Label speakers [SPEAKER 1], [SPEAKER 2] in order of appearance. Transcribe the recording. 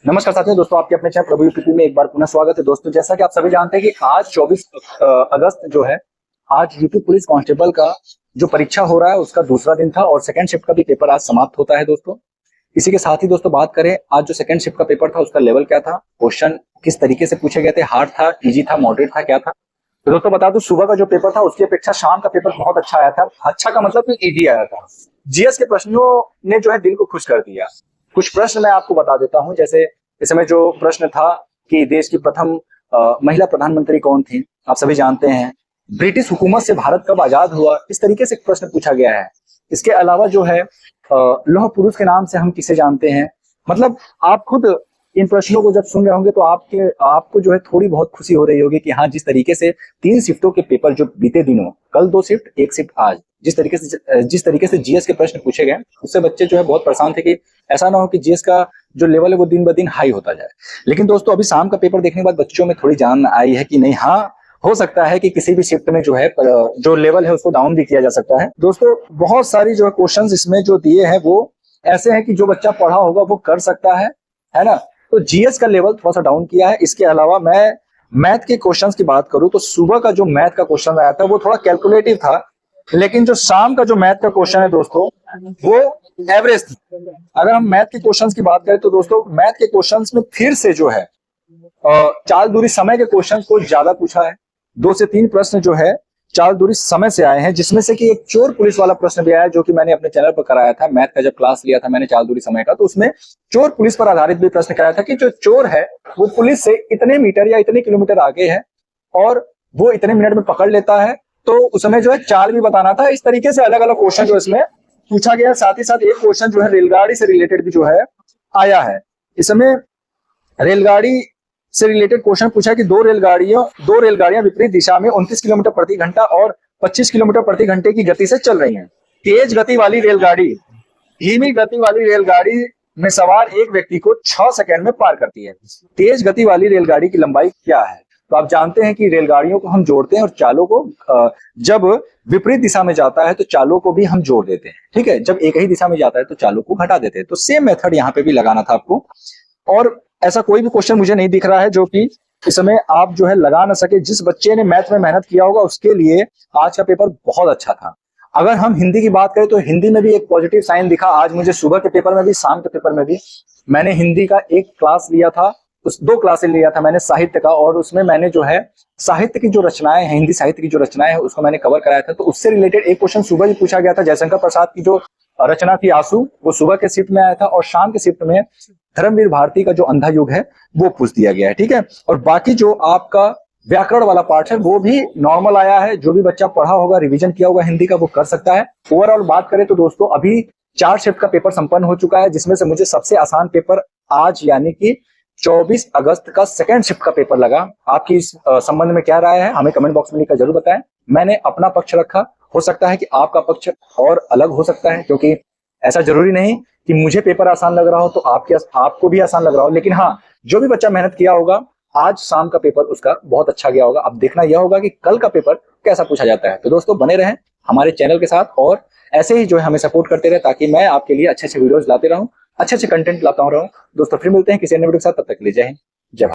[SPEAKER 1] नमस्कार साथियों, दोस्तों आपके अपने चैनल प्रभु यूपी में एक बार पुनः स्वागत है। दोस्तों जैसा कि आप सभी जानते हैं कि आज 24 अगस्त जो है, आज यूपी पुलिस कांस्टेबल का जो परीक्षा हो रहा है उसका दूसरा दिन था और सेकंड शिफ्ट का भी पेपर आज समाप्त होता है। दोस्तों इसी के साथ ही दोस्तों बात करें, आज जो सेकंड शिफ्ट का पेपर था उसका लेवल क्या था, क्वेश्चन किस तरीके से पूछे गए थे, हार्ड था, इजी था, मॉडरेट था, क्या था। तो दोस्तों बता दूं, सुबह का जो पेपर था उसकी अपेक्षा शाम का पेपर बहुत अच्छा आया था। अच्छा का मतलब इजी आया था। जीएस के प्रश्नों ने जो है दिल को खुश कर दिया। कुछ प्रश्न मैं आपको बता देता हूं। जैसे इस समय जो प्रश्न था कि देश की प्रथम महिला प्रधानमंत्री कौन थी, आप सभी जानते हैं। ब्रिटिश हुकूमत से भारत कब आजाद हुआ, इस तरीके से प्रश्न पूछा गया है। इसके अलावा जो है लौह पुरुष के नाम से हम किसे जानते हैं। मतलब आप खुद इन प्रश्नों को जब सुन रहे होंगे तो आपको जो है थोड़ी बहुत खुशी हो रही होगी कि हाँ, जिस तरीके से 3 शिफ्टों के पेपर जो बीते दिनों, कल 2 शिफ्ट, 1 शिफ्ट आज, जिस तरीके से जीएस के प्रश्न पूछे गए उससे बच्चे जो है बहुत परेशान थे कि ऐसा ना हो कि जीएस का जो लेवल है वो दिन ब दिन हाई होता जाए। लेकिन दोस्तों अभी शाम का पेपर देखने के बाद बच्चों में थोड़ी जान आई है कि नहीं, हाँ, हो सकता है कि किसी भी शिफ्ट में जो है जो लेवल है उसको डाउन भी किया जा सकता है। दोस्तों बहुत सारी जो है क्वेश्चंस इसमें जो दिए हैं वो ऐसे हैं कि जो बच्चा पढ़ा होगा वो कर सकता है ना। तो जीएस का लेवल थोड़ा सा डाउन किया है। इसके अलावा मैं मैथ के क्वेश्चंस की बात करूं तो सुबह का जो मैथ का क्वेश्चन आया था वो थोड़ा कैलकुलेटिव था, लेकिन जो शाम का जो मैथ का क्वेश्चन है दोस्तों वो एवरेज था। अगर हम मैथ के क्वेश्चंस की बात करें तो दोस्तों मैथ के क्वेश्चंस में फिर से जो है चाल दूरी समय के क्वेश्चन को ज्यादा पूछा है। 2 से 3 प्रश्न जो है चाल दूरी समय से आए हैं, जिसमें से कि एक चोर पुलिस वाला प्रश्न भी आया जो कि मैंने अपने चैनल पर कराया था। मैथ का जब क्लास लिया था मैंने चाल दूरी समय का, तो उसमें चोर पुलिस पर आधारित भी प्रश्न कराया था कि जो चोर है वो पुलिस से इतने मीटर या इतने किलोमीटर आगे है और वो इतने मिनट में पकड़ लेता है, तो उस समय जो है चाल भी बताना था। इस तरीके से अलग अलग क्वेश्चन जो इसमें पूछा गया। साथ ही साथ एक क्वेश्चन जो है रेलगाड़ी से रिलेटेड भी जो है आया है। इस समय रेलगाड़ी से रिलेटेड क्वेश्चन पूछा कि दो रेलगाड़ियां विपरीत दिशा में 29 किलोमीटर प्रति घंटा और 25 किलोमीटर प्रति घंटे की गति से चल रही हैं। तेज गति वाली रेलगाड़ी धीमी गति वाली रेलगाड़ी में सवार एक व्यक्ति को 6 सेकंड में पार करती है। तेज गति वाली रेलगाड़ी की लंबाई क्या है। तो आप जानते हैं कि रेलगाड़ियों को हम जोड़ते हैं और चालों को जब विपरीत दिशा में जाता है तो चालों को भी हम जोड़ देते हैं, ठीक है। जब एक ही दिशा में जाता है तो चालों को घटा देते हैं। तो सेम मेथड यहाँ पे भी लगाना था आपको। और ऐसा कोई भी क्वेश्चन मुझे नहीं दिख रहा है जो कि इस समय आप जो है लगा ना सके। जिस बच्चे ने मैथ में मेहनत किया होगा उसके लिए आज का पेपर बहुत अच्छा था। अगर हम हिंदी की बात करें तो हिंदी में भी एक पॉजिटिव साइन दिखा। आज मुझे सुबह के पेपर में भी शाम के पेपर में भी, मैंने हिंदी का एक क्लास लिया था, उस 2 क्लासेस लिया था मैंने साहित्य का, और उसमें मैंने जो है साहित्य की जो रचनाएं हैं, हिंदी साहित्य की जो रचनाएं हैं उसको मैंने कवर कराया था। तो उससे रिलेटेड एक क्वेश्चन सुबह ही पूछा गया था। जयशंकर प्रसाद की जो रचना थी आंसू, वो सुबह के शिफ्ट में आया था और शाम के शिफ्ट में धर्मवीर भारती का जो अंधा युग है वो पूछ दिया गया है, ठीक है। और बाकी जो आपका व्याकरण वाला पार्ट है वो भी नॉर्मल आया है। जो भी बच्चा पढ़ा होगा, रिवीजन किया होगा हिंदी का, वो कर सकता है। ओवरऑल बात करें तो दोस्तों अभी 4 शिफ्ट का पेपर संपन्न हो चुका है, जिसमें से मुझे सबसे आसान पेपर आज यानी कि 24 अगस्त का सेकंड शिफ्ट का पेपर लगा। आपकी इस संबंध में क्या राय है हमें कमेंट बॉक्स में लिखकर जरूर बताएं। मैंने अपना पक्ष रखा, हो सकता है कि आपका पक्ष और अलग हो सकता है, क्योंकि ऐसा जरूरी नहीं कि मुझे पेपर आसान लग रहा हो तो आपको भी आसान लग रहा हो। लेकिन हाँ, जो भी बच्चा मेहनत किया होगा आज शाम का पेपर उसका बहुत अच्छा गया होगा। अब देखना यह होगा कि कल का पेपर कैसा पूछा जाता है। तो दोस्तों बने रहें हमारे चैनल के साथ और ऐसे ही जो है हमें सपोर्ट करते रहे, ताकि मैं आपके लिए अच्छे अच्छे वीडियोस लाते रहूं, अच्छे अच्छे कंटेंट लाता रहूं। दोस्तों फिर मिलते हैं किसी अन्य वीडियो के साथ, तब तक के लिए जय हिंद।